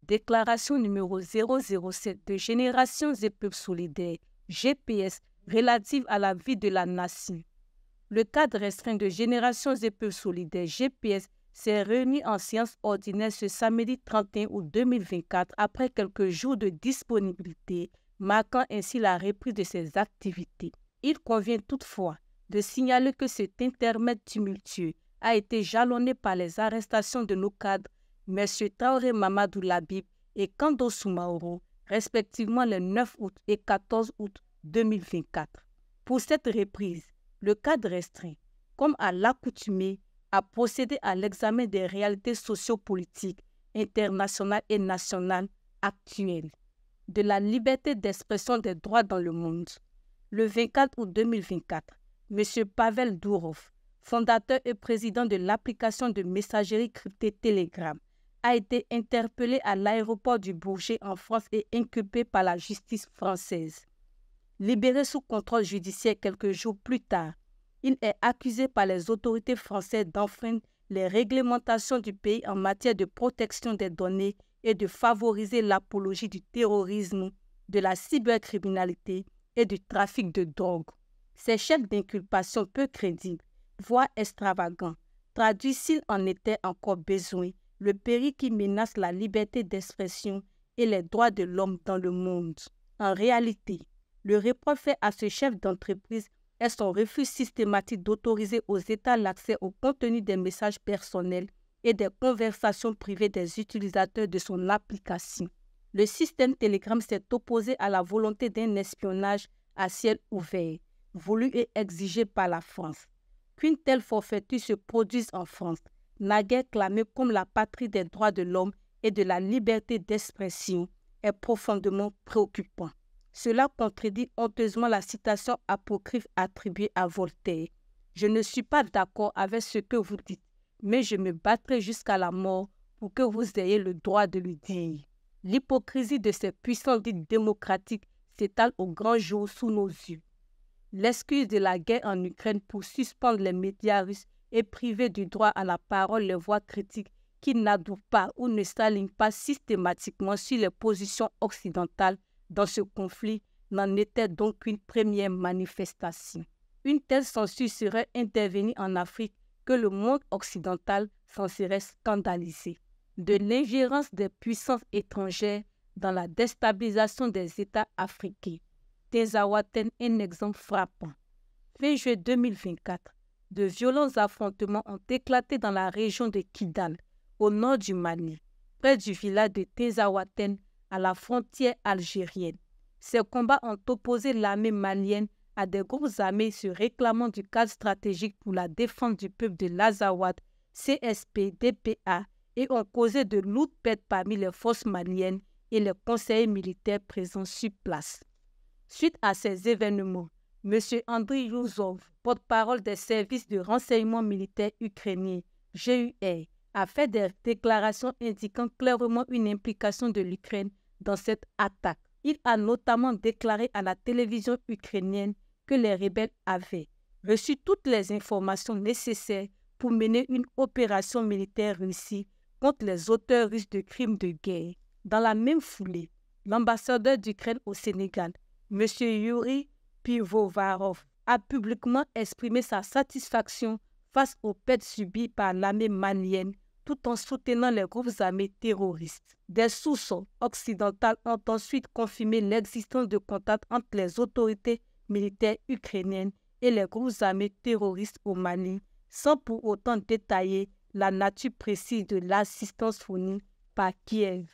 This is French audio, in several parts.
Déclaration numéro 007 de Générations et Peuples Solidaires, GPS, relative à la vie de la nation. Le cadre restreint de Générations et Peuples Solidaires, GPS, s'est réuni en séance ordinaire ce samedi 31 août 2024 après quelques jours de disponibilité, marquant ainsi la reprise de ses activités. Il convient toutefois de signaler que cet intermède tumultueux a été jalonné par les arrestations de nos cadres, M. Traoré Mamadou Labib et Kando Soumaoro, respectivement les 9 août et 14 août 2024. Pour cette reprise, le cadre restreint, comme à l'accoutumée, a procédé à l'examen des réalités sociopolitiques, internationales et nationales actuelles, de la liberté d'expression des droits dans le monde. Le 24 août 2024, M. Pavel Dourov, fondateur et président de l'application de messagerie cryptée Telegram, a été interpellé à l'aéroport du Bourget en France et inculpé par la justice française. Libéré sous contrôle judiciaire quelques jours plus tard, il est accusé par les autorités françaises d'enfreindre les réglementations du pays en matière de protection des données et de favoriser l'apologie du terrorisme, de la cybercriminalité et du trafic de drogue. Ces chefs d'inculpation peu crédibles, voire extravagants, traduisent s'il en était encore besoin le péril qui menace la liberté d'expression et les droits de l'homme dans le monde. En réalité, le reproche fait à ce chef d'entreprise est son refus systématique d'autoriser aux États l'accès au contenu des messages personnels et des conversations privées des utilisateurs de son application. Le système Telegram s'est opposé à la volonté d'un espionnage à ciel ouvert, voulu et exigé par la France. Qu'une telle forfaiture se produise en France, naguère clamée comme la patrie des droits de l'homme et de la liberté d'expression, est profondément préoccupant. Cela contredit honteusement la citation apocryphe attribuée à Voltaire. « Je ne suis pas d'accord avec ce que vous dites, mais je me battrai jusqu'à la mort pour que vous ayez le droit de le dire. » L'hypocrisie de ces puissances dites démocratiques s'étale au grand jour sous nos yeux. L'excuse de la guerre en Ukraine pour suspendre les médias russes et priver du droit à la parole les voix critiques qui n'adoubent pas ou ne s'alignent pas systématiquement sur les positions occidentales dans ce conflit n'en était donc qu'une première manifestation. Une telle censure serait intervenue en Afrique que le monde occidental s'en serait scandalisé. De l'ingérence des puissances étrangères dans la déstabilisation des États africains. Tezawaten est un exemple frappant. Fin juillet 2024, de violents affrontements ont éclaté dans la région de Kidal, au nord du Mali, près du village de Tezawaten, à la frontière algérienne. Ces combats ont opposé l'armée malienne à des groupes armés se réclamant du cadre stratégique pour la défense du peuple de l'Azawad, CSP, DPA, et ont causé de lourdes pertes parmi les forces maliennes et les conseillers militaires présents sur place. Suite à ces événements, M. Andriy Youzov, porte-parole des services de renseignement militaire ukrainien, GUR, a fait des déclarations indiquant clairement une implication de l'Ukraine dans cette attaque. Il a notamment déclaré à la télévision ukrainienne que les rebelles avaient reçu toutes les informations nécessaires pour mener une opération militaire réussie contre les auteurs russes de crimes de guerre. Dans la même foulée, l'ambassadeur d'Ukraine au Sénégal, M. Yuri Pivovarov, a publiquement exprimé sa satisfaction face aux pertes subies par l'armée malienne tout en soutenant les groupes armés terroristes. Des sources occidentales ont ensuite confirmé l'existence de contacts entre les autorités militaires ukrainiennes et les groupes armés terroristes au Mali, sans pour autant détailler la nature précise de l'assistance fournie par Kiev.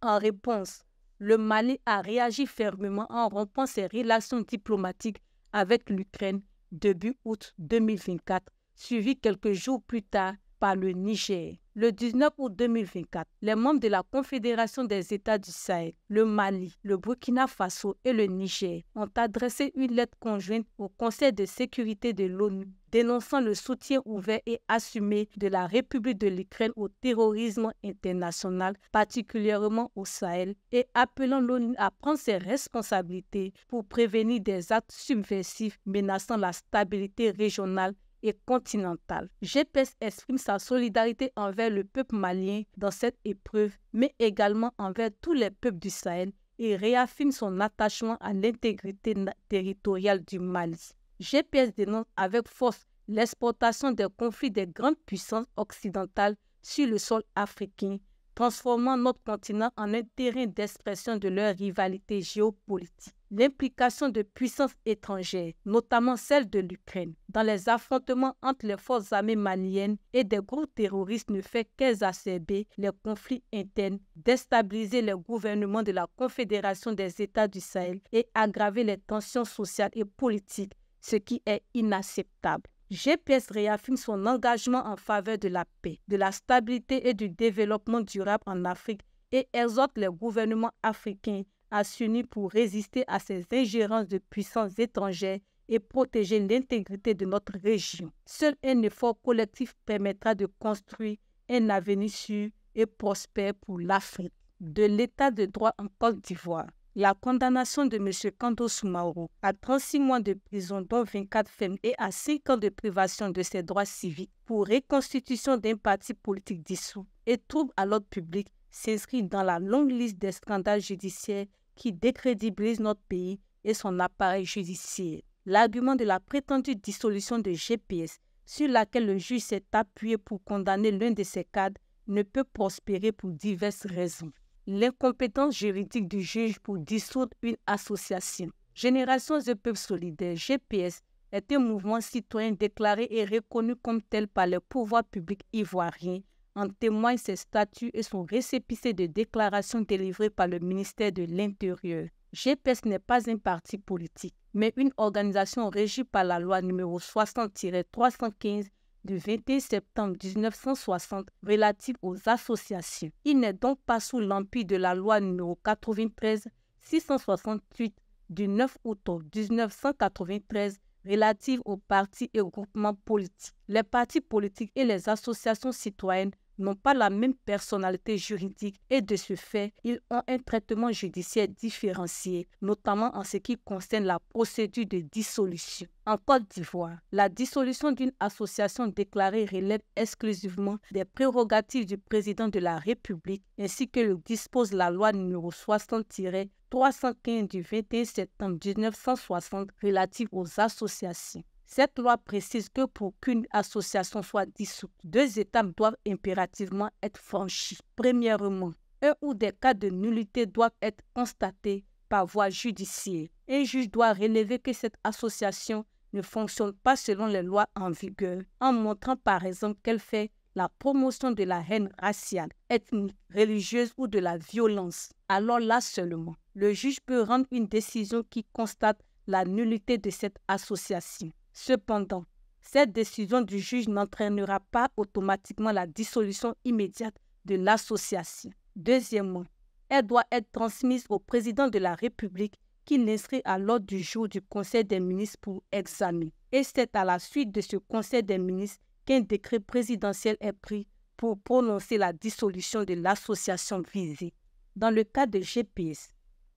En réponse, le Mali a réagi fermement en rompant ses relations diplomatiques avec l'Ukraine début août 2024, suivi quelques jours plus tard par le Niger. Le 19 août 2024, les membres de la Confédération des États du Sahel, le Mali, le Burkina Faso et le Niger ont adressé une lettre conjointe au Conseil de sécurité de l'ONU dénonçant le soutien ouvert et assumé de la République de l'Ukraine au terrorisme international, particulièrement au Sahel, et appelant l'ONU à prendre ses responsabilités pour prévenir des actes subversifs menaçant la stabilité régionale et continentale. GPS exprime sa solidarité envers le peuple malien dans cette épreuve, mais également envers tous les peuples du Sahel et réaffirme son attachement à l'intégrité territoriale du Mali. GPS dénonce avec force l'exportation des conflits des grandes puissances occidentales sur le sol africain, transformant notre continent en un terrain d'expression de leur rivalité géopolitique. L'implication de puissances étrangères, notamment celle de l'Ukraine, dans les affrontements entre les forces armées maliennes et des groupes terroristes ne fait qu'exacerber les conflits internes, déstabiliser les gouvernements de la Confédération des États du Sahel et aggraver les tensions sociales et politiques, ce qui est inacceptable. GPS réaffirme son engagement en faveur de la paix, de la stabilité et du développement durable en Afrique et exhorte les gouvernements africains à s'unir pour résister à ces ingérences de puissances étrangères et protéger l'intégrité de notre région. Seul un effort collectif permettra de construire un avenir sûr et prospère pour l'Afrique. De l'état de droit en Côte d'Ivoire. La condamnation de M. Kando Soumaoro à 36 mois de prison, dont 24 fermes, et à 5 ans de privation de ses droits civiques pour reconstitution d'un parti politique dissous et trouble à l'ordre public s'inscrit dans la longue liste des scandales judiciaires qui décrédibilisent notre pays et son appareil judiciaire. L'argument de la prétendue dissolution de GPS, sur laquelle le juge s'est appuyé pour condamner l'un de ses cadres, ne peut prospérer pour diverses raisons. L'incompétence juridique du juge pour dissoudre une association. Générations et Peuples solidaires, GPS, est un mouvement citoyen déclaré et reconnu comme tel par les pouvoirs publics ivoiriens. En témoignent ses statuts et son récépissé de déclaration délivré par le ministère de l'Intérieur. GPS n'est pas un parti politique, mais une organisation régie par la loi numéro 60-315 du 21 septembre 1960 relative aux associations. Il n'est donc pas sous l'empire de la loi numéro 93-668 du 9 août 1993 relative aux partis et groupements politiques. Les partis politiques et les associations citoyennes n'ont pas la même personnalité juridique et de ce fait, ils ont un traitement judiciaire différencié, notamment en ce qui concerne la procédure de dissolution. En Côte d'Ivoire, la dissolution d'une association déclarée relève exclusivement des prérogatives du président de la République ainsi que le dispose la loi numéro 60-315 du 21 septembre 1960 relative aux associations. Cette loi précise que pour qu'une association soit dissoute, 2 étapes doivent impérativement être franchies. Premièrement, un ou des cas de nullité doivent être constatés par voie judiciaire. Un juge doit relever que cette association ne fonctionne pas selon les lois en vigueur, en montrant par exemple qu'elle fait la promotion de la haine raciale, ethnique, religieuse ou de la violence. Alors là seulement, le juge peut rendre une décision qui constate la nullité de cette association. Cependant, cette décision du juge n'entraînera pas automatiquement la dissolution immédiate de l'association. Deuxièmement, elle doit être transmise au président de la République qui l'inscrit à l'ordre du jour du Conseil des ministres pour examen. Et c'est à la suite de ce Conseil des ministres qu'un décret présidentiel est pris pour prononcer la dissolution de l'association visée. Dans le cas de GPS,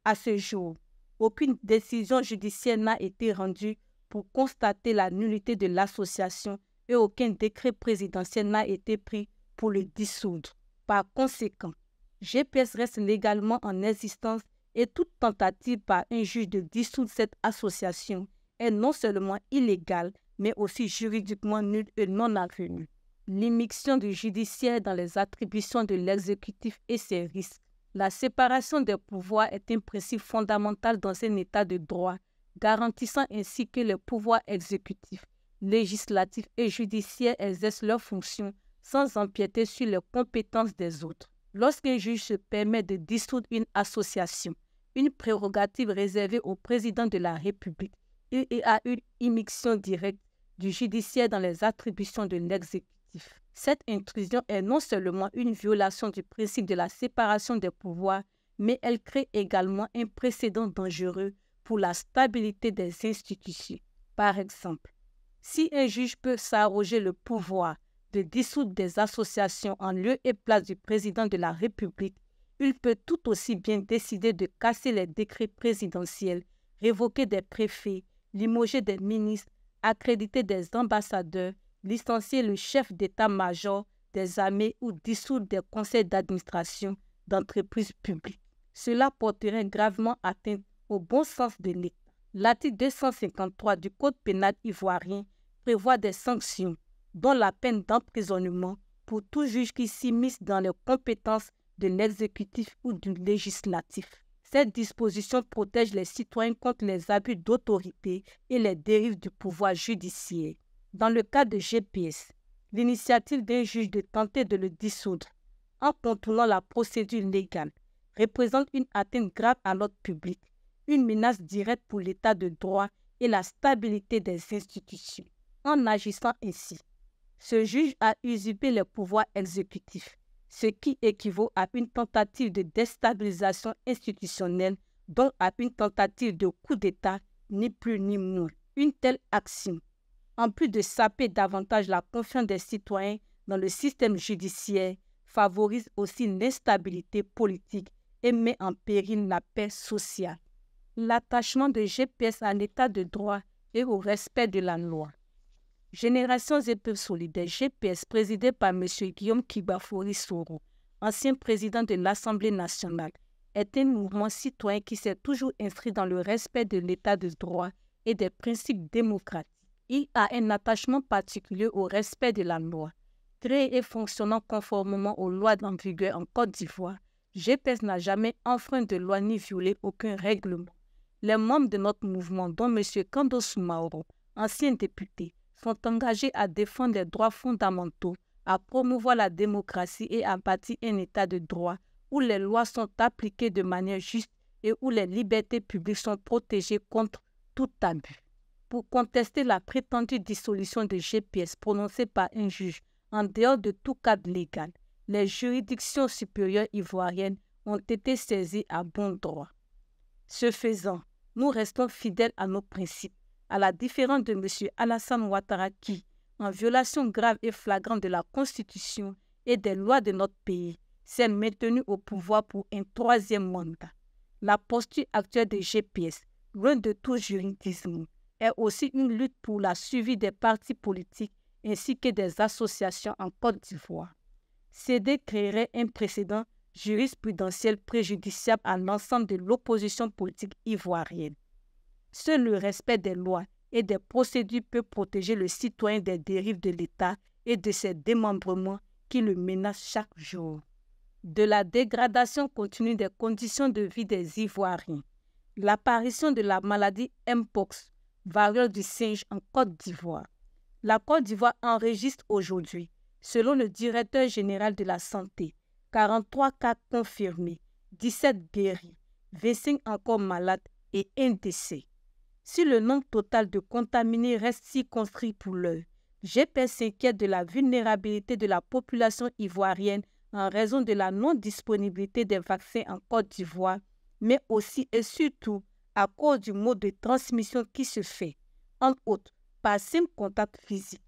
à ce jour, aucune décision judiciaire n'a été rendue pour constater la nullité de l'association et aucun décret présidentiel n'a été pris pour le dissoudre. Par conséquent, GPS reste légalement en existence et toute tentative par un juge de dissoudre cette association est non seulement illégale, mais aussi juridiquement nulle et non avenue. L'immixtion du judiciaire dans les attributions de l'exécutif et ses risques. La séparation des pouvoirs est un principe fondamental dans un état de droit, garantissant ainsi que les pouvoirs exécutifs, législatifs et judiciaires exercent leurs fonctions sans empiéter sur les compétences des autres. Lorsqu'un juge se permet de dissoudre une association, une prérogative réservée au président de la République, il y a une immixtion directe du judiciaire dans les attributions de l'exécutif. l'exécutif. Cette intrusion est non seulement une violation du principe de la séparation des pouvoirs, mais elle crée également un précédent dangereux pour la stabilité des institutions. Par exemple, si un juge peut s'arroger le pouvoir de dissoudre des associations en lieu et place du président de la République, il peut tout aussi bien décider de casser les décrets présidentiels, révoquer des préfets, limoger des ministres, accréditer des ambassadeurs, licencier le chef d'état-major des armées ou dissoudre des conseils d'administration d'entreprises publiques. Cela porterait gravement atteinte au bon sens de l'État. L'article 253 du Code pénal ivoirien prévoit des sanctions, dont la peine d'emprisonnement pour tout juge qui s'immisce dans les compétences de l'exécutif ou du législatif. Cette disposition protège les citoyens contre les abus d'autorité et les dérives du pouvoir judiciaire. Dans le cas de GPS, l'initiative d'un juge de tenter de le dissoudre en contournant la procédure légale représente une atteinte grave à l'ordre public, une menace directe pour l'état de droit et la stabilité des institutions. En agissant ainsi, ce juge a usurpé les pouvoirs exécutifs, ce qui équivaut à une tentative de déstabilisation institutionnelle, donc à une tentative de coup d'État, ni plus ni moins. Une telle action, en plus de saper davantage la confiance des citoyens dans le système judiciaire, favorise aussi l'instabilité politique et met en péril la paix sociale. L'attachement de GPS à l'état de droit et au respect de la loi. Générations et Peuples solidaires, GPS, présidé par M. Guillaume Kibafori Soro, ancien président de l'Assemblée nationale, est un mouvement citoyen qui s'est toujours inscrit dans le respect de l'état de droit et des principes démocratiques. Il a un attachement particulier au respect de la loi. Créé et fonctionnant conformément aux lois en vigueur en Côte d'Ivoire, GPS n'a jamais enfreint de loi ni violé aucun règlement. Les membres de notre mouvement, dont M. Kandos Mauro, ancien député, sont engagés à défendre les droits fondamentaux, à promouvoir la démocratie et à bâtir un état de droit où les lois sont appliquées de manière juste et où les libertés publiques sont protégées contre tout abus. Pour contester la prétendue dissolution de GPS prononcée par un juge en dehors de tout cadre légal, les juridictions supérieures ivoiriennes ont été saisies à bon droit. Ce faisant, nous restons fidèles à nos principes, à la différence de M. Alassane Ouattara qui, en violation grave et flagrante de la Constitution et des lois de notre pays, s'est maintenu au pouvoir pour un troisième mandat. La posture actuelle de GPS, loin de tout juridisme, est aussi une lutte pour la suivi des partis politiques ainsi que des associations en Côte d'Ivoire. Céder créerait un précédent jurisprudentiel préjudiciable à l'ensemble de l'opposition politique ivoirienne. Seul le respect des lois et des procédures peut protéger le citoyen des dérives de l'État et de ses démembrements qui le menacent chaque jour. De la dégradation continue des conditions de vie des Ivoiriens, l'apparition de la maladie Mpox, variole du singe en Côte d'Ivoire. La Côte d'Ivoire enregistre aujourd'hui, selon le directeur général de la Santé, 43 cas confirmés, 17 guéris, 25 encore malades et un décès. Si le nombre total de contaminés reste circonscrit pour l'heure, GPS s'inquiète de la vulnérabilité de la population ivoirienne en raison de la non-disponibilité des vaccins en Côte d'Ivoire, mais aussi et surtout à cause du mode de transmission qui se fait, entre autres, par simple contact physique.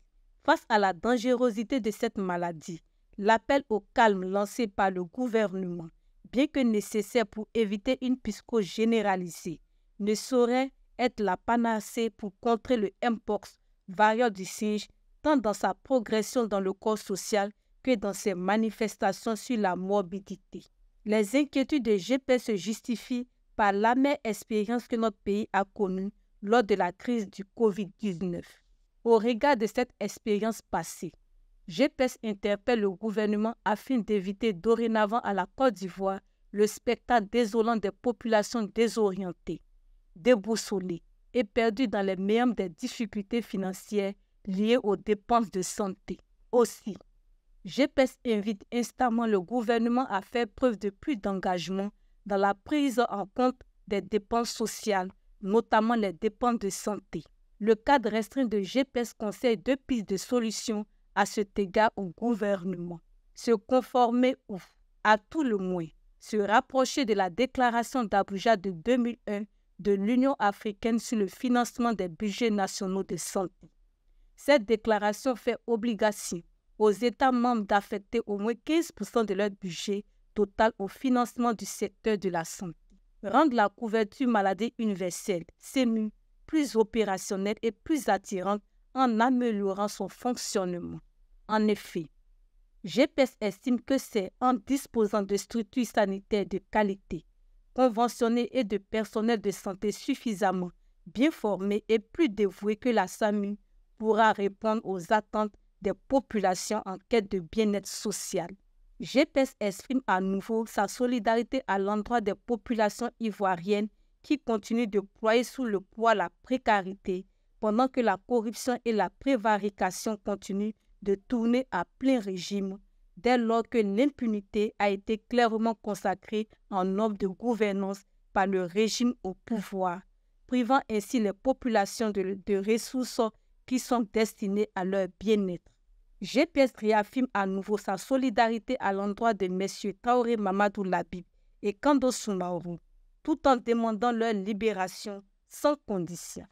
Face à la dangerosité de cette maladie, l'appel au calme lancé par le gouvernement, bien que nécessaire pour éviter une psychose généralisée, ne saurait être la panacée pour contrer le Mpox, variole du singe, tant dans sa progression dans le corps social que dans ses manifestations sur la morbidité. Les inquiétudes de GPS se justifient par l'amère expérience que notre pays a connue lors de la crise du Covid-19. Au regard de cette expérience passée, GPS interpelle le gouvernement afin d'éviter dorénavant à la Côte d'Ivoire le spectacle désolant des populations désorientées, déboussolées et perdues dans les méandres des difficultés financières liées aux dépenses de santé. Aussi, GPS invite instamment le gouvernement à faire preuve de plus d'engagement dans la prise en compte des dépenses sociales, notamment les dépenses de santé. Le cadre restreint de GPS conseille deux pistes de solutions à cet égard au gouvernement. Se conformer ou, à tout le moins, se rapprocher de la déclaration d'Abuja de 2001 de l'Union africaine sur le financement des budgets nationaux de santé. Cette déclaration fait obligation aux États membres d'affecter au moins 15% de leur budget total au financement du secteur de la santé. Rendre la couverture maladie universelle, CMU, plus opérationnelle et plus attirante en améliorant son fonctionnement. En effet, GPS estime que c'est en disposant de structures sanitaires de qualité, conventionnées et de personnel de santé suffisamment bien formés et plus dévoués que la SAMU pourra répondre aux attentes des populations en quête de bien-être social. GPS exprime à nouveau sa solidarité à l'endroit des populations ivoiriennes qui continuent de ployer sous le poids la précarité pendant que la corruption et la prévarication continuent de tourner à plein régime dès lors que l'impunité a été clairement consacrée en norme de gouvernance par le régime au pouvoir, privant ainsi les populations de ressources qui sont destinées à leur bien-être. GPS réaffirme à nouveau sa solidarité à l'endroit de messieurs Traoré Mamadou Labib et Kando Soumaoro, tout en demandant leur libération sans condition.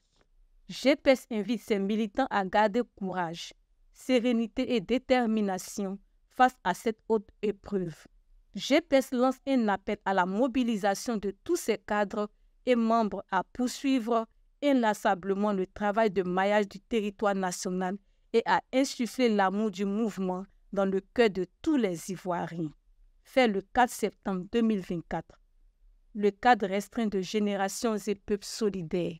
GPS invite ses militants à garder courage, sérénité et détermination face à cette haute épreuve. GPS lance un appel à la mobilisation de tous ses cadres et membres à poursuivre inlassablement le travail de maillage du territoire national et à insuffler l'amour du mouvement dans le cœur de tous les Ivoiriens. Fait le 4 septembre 2024. Le cadre restreint de Générations et Peuples solidaires.